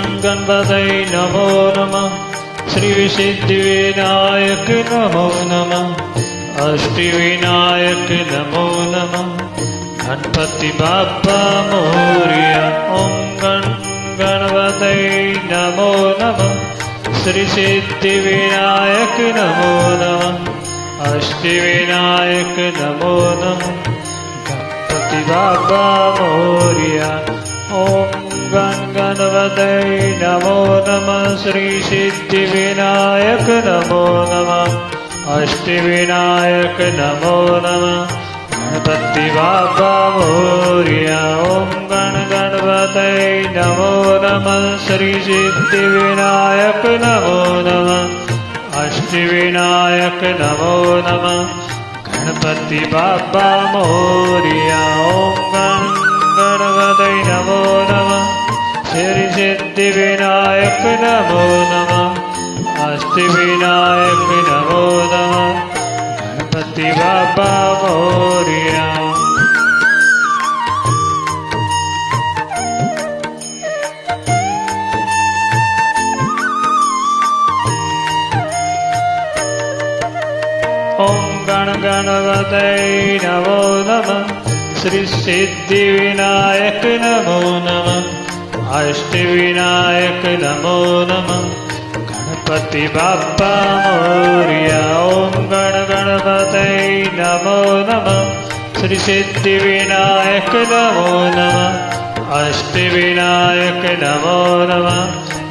गणपतये नमो नमः। श्रीसिद्धिविनायक नमो नमः। अष्टविनायक नमो नमः। गणपति बाप्पा मोरया। ओम गणपतये नमो नमः। श्रीसिद्धिविनायक नमो नमः। अष्टविनायक नमो नमः। गणपति बाप्पा मोरया। ओम गणपतये नमो नमः। श्रीसिद्धिविनायक नमो नमः। अष्टविनायक नमो नमः। गणपति बाप्पा मोरया। ओम गणपतये नमो नमः। श्रीसिद्धिविनायक नमो नमः। अष्टविनायक नमो नमः। गणपति बाप्पा मोरया। ओम गणपतये नमो नमः। श्रीसिद्धिविनायक नमो नमः। अष्टविनायक नमो नमः। गणपति बाप्पा मोरया। ओम गणपतये नमो नमः। श्रीसिद्धिविनायक नमो नमः। अष्टविनायक नमो नमः। गणपति बाप्पा मोरया। ओम गणपतये नमो नमः। श्रीसिद्धिविनायक नमो नमः। अष्टविनायक नमो नमः।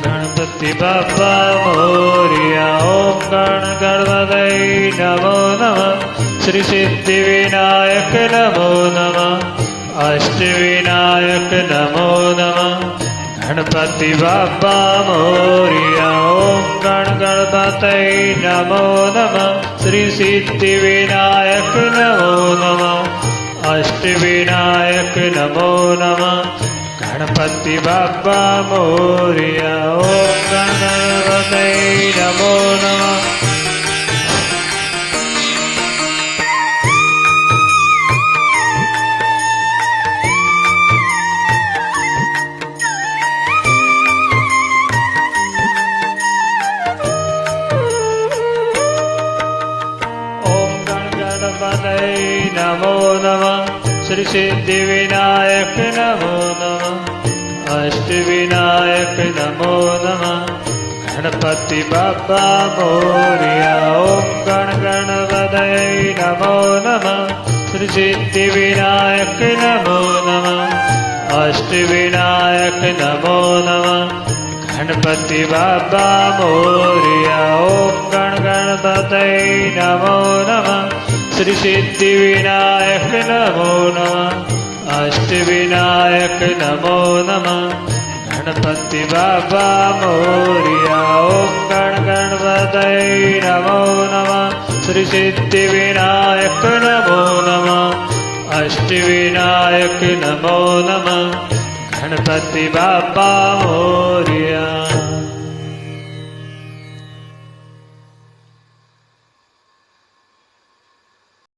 गणपति बाप्पा मोरया। ओम गणपतये नमो नमः। श्रीसिद्धिविनायक नमो नमः। अष्टविनायक नमो नमः। गणपति बाप्पा मोरया। ओम गणपतये नमो नमः। श्रीसिद्धिविनायक नमो नमः। अष्टविनायक नमो नमः। गणपति बाप्पा मोरया। ओम गणपतये नमो नमः। नमो नमः। श्रीसिद्धिविनायक नमो नमः। अष्टविनायक नमो नमः। गणपति बाप्पा मोरया। ओम गणपतये नमो नमः। श्रीसिद्धिविनायक नमो नमः। अष्टविनायक नमो नमः। गणपति बाप्पा मोरया। ओम गणपतये नमो नमः। श्रीसिद्धिविनायक नमो नमः। अष्टविनायक नमो नमः। गणपति बाप्पा मोरया। ओम गणपतये नमो नमः। श्रीसिद्धिविनायक नमो नमः। अष्टविनायक नमो नमः। गणपति बाप्पा मोरया।